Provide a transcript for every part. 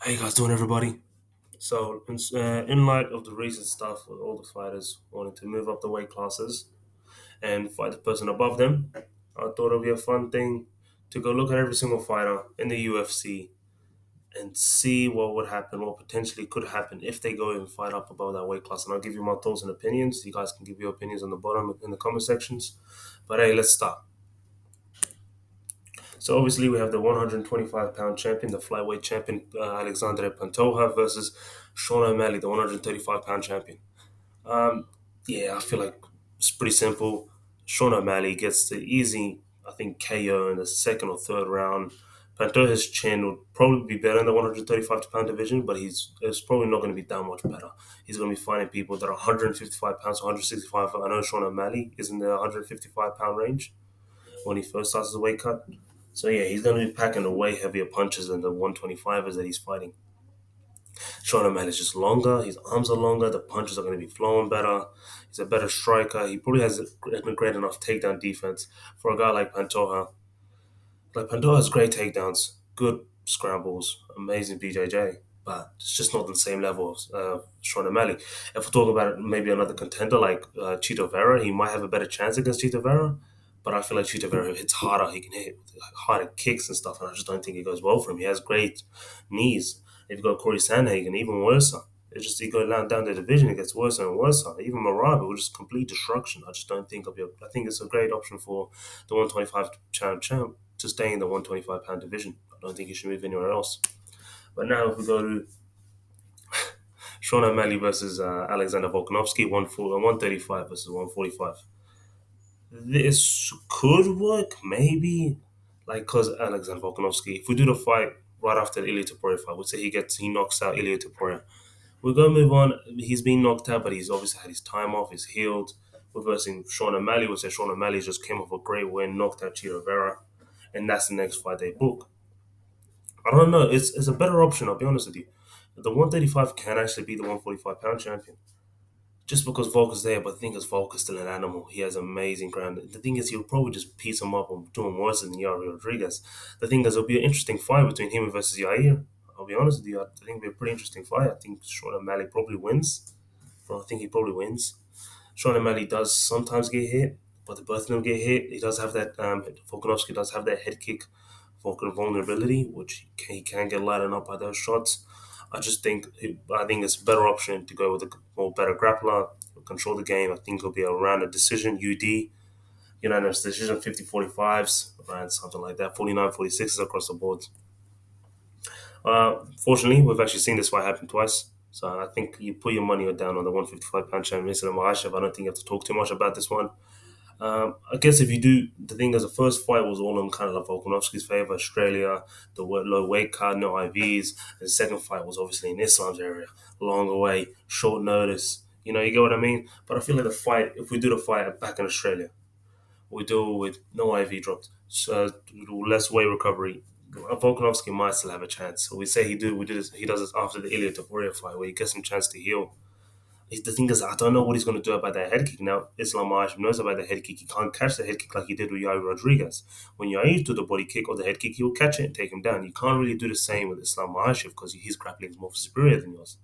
How you guys doing, everybody? So, in light of the recent stuff with all the fighters wanting to move up the weight classes and fight the person above them, I thought it'd be a fun thing to go look at every single fighter in the UFC and see what would happen, what potentially could happen if they go and fight up above that weight class. And I'll give you my thoughts and opinions. You guys can give your opinions on the bottom in the comment sections. But hey, let's start. So obviously we have the 125-pound champion, the flyweight champion, Alexandre Pantoja versus Sean O'Malley, the 135-pound champion. Um, yeah, I feel like it's pretty simple. Sean O'Malley gets the easy, I think, KO in the second or third round. Pantoja's chin would probably be better in the 135-pound division, but it's probably not going to be that much better. He's going to be fighting people that are 155 pounds, 165. I know Sean O'Malley is in the 155-pound range when he first starts his weight cut. So yeah, he's going to be packing the way heavier punches than the 125ers that he's fighting. Sean O'Malley is just longer. His arms are longer. The punches are going to be flowing better. He's a better striker. He probably has a great enough takedown defense for a guy like Pantoja. Like Pantoja has great takedowns, good scrambles, amazing BJJ, but it's just not on the same level as Sean O'Malley. If we talk about maybe another contender like Chito Vera, he might have a better chance against Chito Vera. But I feel like Chito Vera hits harder. He can hit like, harder kicks and stuff, and I just don't think it goes well for him. He has great knees. If you got Corey Sandhagen, even worse. It's just you go down the division, it gets worse and worse. Even Marabi was just complete destruction. I just don't think of it. I think it's a great option for the 125 champ to stay in the 125-pound division. I don't think he should move anywhere else. But now if we go to Sean O'Malley versus Alexander Volkanovski, 135 versus 145. This could work, maybe. Like, because Alexander Volkanovski, if we do the fight right after the Ilya Topuria fight, we'd say he knocks out Ilya Topuria. We're going to move on. He's been knocked out, but he's obviously had his time off. He's healed. We're versing Sean O'Malley. We say Sean O'Malley just came off a great win, knocked out Chito Vera, and that's the next fight they book. I don't know. It's a better option. I'll be honest with you. The 135 can actually be the 145-pound champion. Just because Volk is there, but the thing is, Volk is still an animal. He has amazing ground. The thing is, he'll probably just piece him up and do him worse than Yair Rodriguez. The thing is, it'll be an interesting fight between him versus Yair. I'll be honest with you. I think it'll be a pretty interesting fight. I think Sean O'Malley probably wins. I think he probably wins. Sean O'Malley does sometimes get hit, but the both of them get hit. He does have that. Volkanovski does have that head kick vulnerability, which he can get lightened up by those shots. I think it's a better option to go with a more better grappler, control the game. I think it'll be around a decision, unanimous decision, 50-45s, around something like that, 49-46s across the board. Fortunately, we've actually seen this fight happen twice. So I think you put your money down on the 155-pound champion, Mr. Makhachev. I don't think you have to talk too much about this one. I guess if you do, the thing is, the first fight was all in kind of like Volkanovski's favor, Australia, the low weight card, no IVs. And the second fight was obviously in Islam's area, long away, short notice. You get what I mean? But I feel like the fight, if we do the fight back in Australia, we do it with no IV drops, so less weight recovery. Volkanovski might still have a chance. So we say he does this after the Ilya Topuria fight, where he gets some chance to heal. The thing is, I don't know what he's going to do about that head kick now. Islam Makhachev knows about the head kick. He can't catch the head kick like he did with Yair Rodriguez. When Yair do the body kick or the head kick, he'll catch it and take him down. You can't really do the same with Islam Makhachev because his grappling is more superior than yours.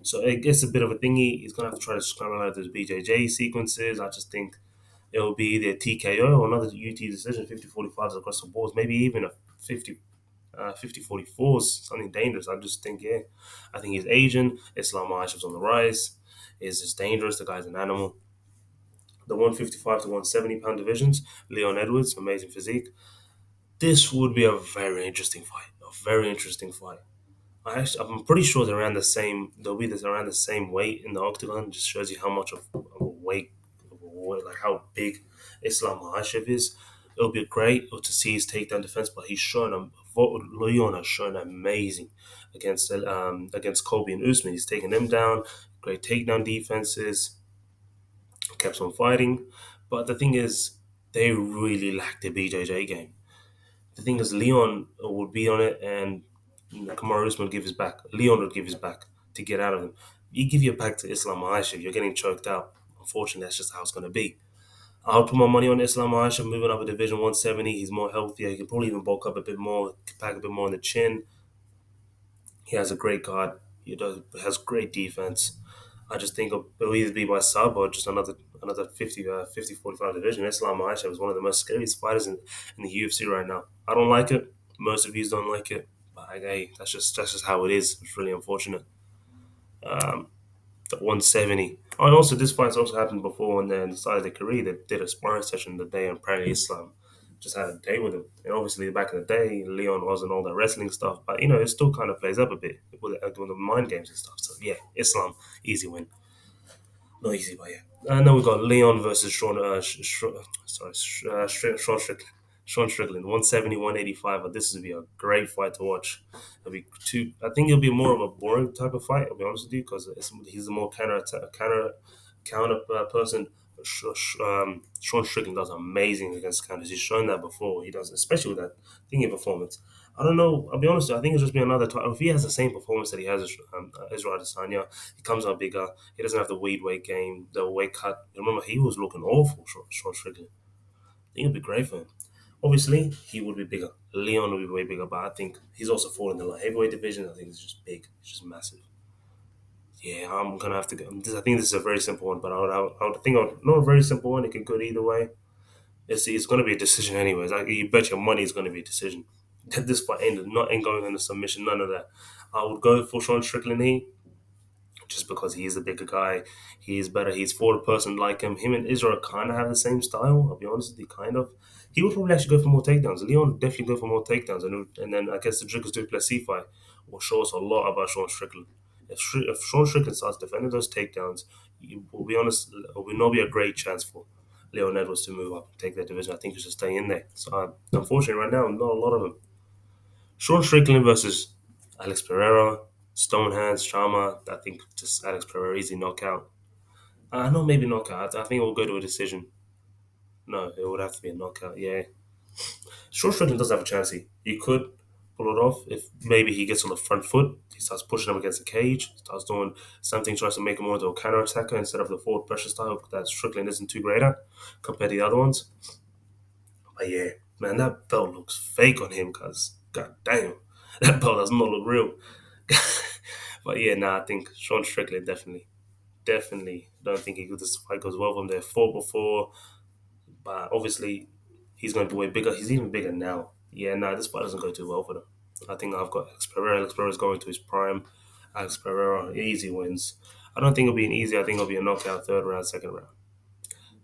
So it gets a bit of a thingy. He's going to have to try to scramble out those BJJ sequences. I just think it will be either a TKO or another UT decision, 50-45s across the boards, maybe even a 50-44s, something dangerous. I just think, yeah, I think he's Asian. Islam Makhachev's on the rise. Is just dangerous. The guy's an animal. The 155 to 170-pound divisions, Leon Edwards, amazing physique. This would be a very interesting fight. A very interesting fight. I'm pretty sure they're around the same. They'll be around the same weight in the octagon. Just shows you how much of a weight, like how big Islam Makhachev is. It'll be great to see his takedown defense, but Leon has shown amazing against Kobe and Usman. He's taken them down. Great takedown defenses. Kept on fighting, but the thing is, they really lack the BJJ game. The thing is, Leon would be on it, and Kamaru Usman would give his back. Leon would give his back to get out of him. You give your back to Islam Makhachev, you're getting choked out. Unfortunately, that's just how it's going to be. I'll put my money on Islam Makhachev moving up a division 170. He's more healthier. He can probably even bulk up a bit more, pack a bit more on the chin. He has a great guard. He does has great defense. I just think it'll either be by sub or just another 50-45 division. Islam Makhachev is one of the most scariest fighters in the UFC right now. I don't like it. Most of you don't like it. But hey, that's just how it is. It's really unfortunate. Um, the 170. Oh, and also this fight's also happened before when they decided their career. They did a sparring session the day, and apparently Islam just had a day with him. And obviously back in the day, Leon wasn't all that wrestling stuff, but it still kind of plays up a bit with the mind games and stuff. So yeah, Islam easy win. Not easy, but yeah. And then we got Leon versus Sean Strickland. Sean Strickland, 170, 185. But this would be a great fight to watch. It'll be two. I think it'll be more of a boring type of fight. I'll be honest with you, because he's a more counter person. Sean Strickland does amazing against counters. He's shown that before. He does, especially with that thingy performance. I don't know. I'll be honest. I think it'll just be another time. If he has the same performance that he has as Israel Adesanya, he comes out bigger. He doesn't have the weight game, the weight cut. Remember, he was looking awful, Sean Strickland. I think it'd be great for him. Obviously, he would be bigger. Leon would be way bigger, but I think he's also falling in the light heavyweight division. I think it's just big. It's just massive. Yeah, I'm gonna have to go. I think this is a very simple one, but not a very simple one. It could go either way. It's gonna be a decision anyways. Like, you bet your money it's gonna be a decision. This fight ain't going on a submission. None of that. I would go for Sean Strickland here just because he is a bigger guy. He is better. He's for a person like him. Him and Israel kind of have the same style. I'll be honest with you, kind of. He would probably actually go for more takedowns. Leon would definitely go for more takedowns, and then I guess the Dricus Duplessis fight will show us a lot about Sean Strickland. If Sean Strickland starts defending those takedowns, we'll be honest, it will not be a great chance for Leon Edwards to move up and take that division. I think he should stay in there. So, unfortunately, right now, not a lot of them. Sean Strickland versus Alex Pereira, Stone Hands, Sharma. I think just Alex Pereira easy knockout. No, maybe knockout. I think it will go to a decision. No, it would have to be a knockout. Yeah, Sean Strickland does have a chance. He could pull it off if maybe he gets on the front foot. He starts pushing him against the cage. Starts doing something, tries to make him more into a counter attacker instead of the forward pressure style that Strickland isn't too great at compared to the other ones. But yeah, man, that belt looks fake on him. Cause god damn, that belt does not look real. But yeah, nah, I think Sean Strickland definitely don't think this fight goes well from there. Fought before, but obviously he's going to be way bigger. He's even bigger now. Yeah, nah, this fight doesn't go too well for them. I think I've got Alex Pereira. Alex Pereira's going to his prime. Alex Pereira easy wins. I don't think it'll be an easy. I think it'll be a knockout, third round, second round.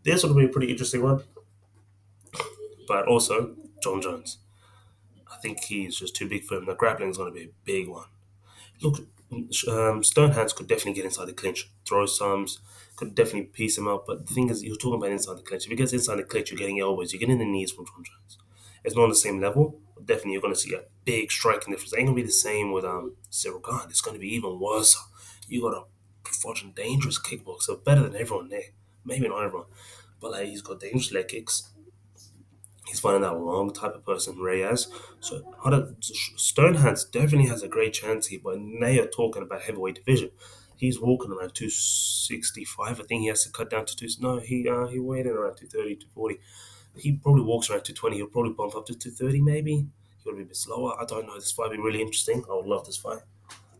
This will be a pretty interesting one, but also John Jones. I think he's just too big for him. The grappling is going to be a big one. Look, Stonehands could definitely get inside the clinch, throw sums, could definitely piece him up. But the thing is, you're talking about inside the clinch. If he gets inside the clinch, you're getting elbows, you're getting the knees from John Jones. It's not on the same level, but definitely you're going to see a big striking difference. It ain't going to be the same with Cyril Gahn. It's going to be even worse. You got a fucking dangerous kickboxer, better than everyone there. Maybe not everyone, but like he's got dangerous leg kicks. He's finding that wrong type of person, Reyes. So Stonehands definitely has a great chance here, but now you're talking about heavyweight division. He's walking around 265. I think he has to cut down to two. No, he weighed in around 230, 240. He probably walks around 220. He'll probably bump up to 230 maybe. He'll be a bit slower. I don't know. This fight will be really interesting. I would love this fight.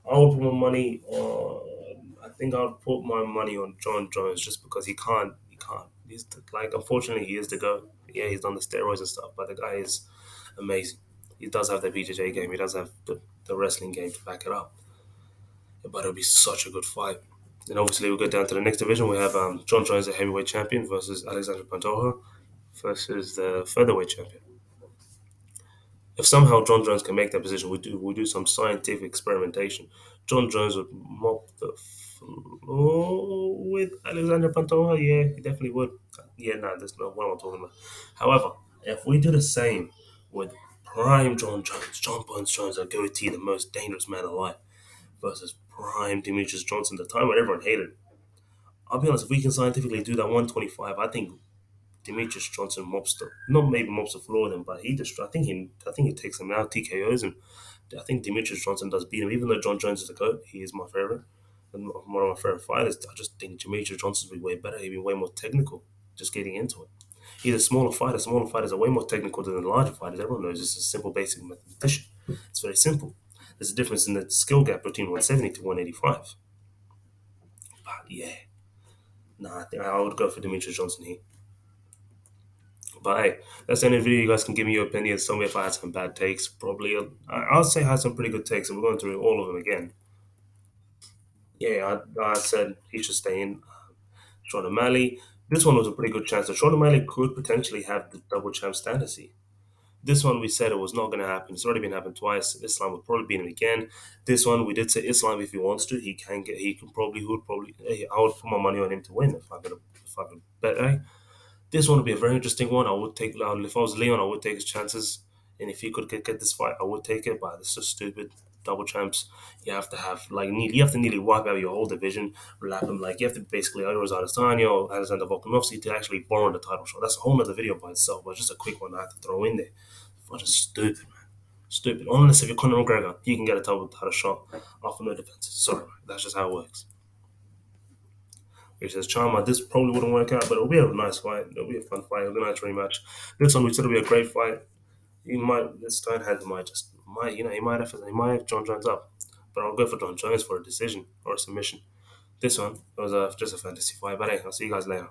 I would put my money on. I think I would put my money on John Jones just because he can't. He can't. Like, unfortunately, he is the goat. Yeah, he's on the steroids and stuff, but the guy is amazing. He does have the BJJ game. He does have the wrestling game to back it up. But it'll be such a good fight. And obviously, we'll go down to the next division. We have John Jones, the heavyweight champion, versus Alexander Pantoja versus the featherweight champion. If somehow John Jones can make that position, we do some scientific experimentation. John Jones would mop the floor with Alexander Pantoja. Yeah, he definitely would. Yeah, nah, that's not what I'm talking about. However, if we do the same with prime John Jones, John Bones Jones, I guarantee the most dangerous man alive, versus prime Demetrius Johnson, the time when everyone hated him. I'll be honest, if we can scientifically do that 125, I think Demetrius Johnson mops the not maybe mops the floor with him, but he just I think he takes him out, TKOs, and I think Demetrius Johnson does beat him. Even though John Jones is the goat, he is my favorite and one of my favorite fighters. I just think Demetrius Johnson's be way better. He'd be way more technical. Just getting into it. He's a smaller fighter. Smaller fighters are way more technical than the larger fighters. Everyone knows it's a simple, basic mathematician. It's very simple. There's a difference in the skill gap between 170 to 185. But yeah, nah, I think I would go for Demetrius Johnson here. But hey, that's the end of the video. You guys can give me your opinions. Tell me if I had some bad takes. Probably, I'll say I had some pretty good takes, and we're going through all of them again. Yeah, I said he should stay in. Sean O'Malley. This one was a pretty good chance. So Sean O'Malley could potentially have the double champ status. This one we said it was not going to happen. It's already been happened twice. Islam will probably beat him again. This one we did say Islam if he wants to, he can get. He can probably. He would probably. I would put my money on him to win if I could bet. This one would be a very interesting one. I would take. If I was Leon, I would take his chances. And if he could get this fight, I would take it. But this is stupid. Double champs. You have to have you have to nearly wipe out your whole division, wrap them like you have to basically either Adesanya or Alexander Volkanovski to actually borrow the title shot. That's a whole other video by itself, but just a quick one I have to throw in there. Fucking stupid, man. Stupid. Unless if you're Conor McGregor, you can get a title shot off of no defenses. Sorry, man. That's just how it works. He says, Charma, this probably wouldn't work out, but it'll be a nice fight. It'll be a fun fight. It'll be a nice rematch. This one we said it'll be a great fight. He might, this Steinhand might, he might have John Jones up. But I'll go for John Jones for a decision or a submission. This one was just a fantasy fight. But hey, I'll see you guys later.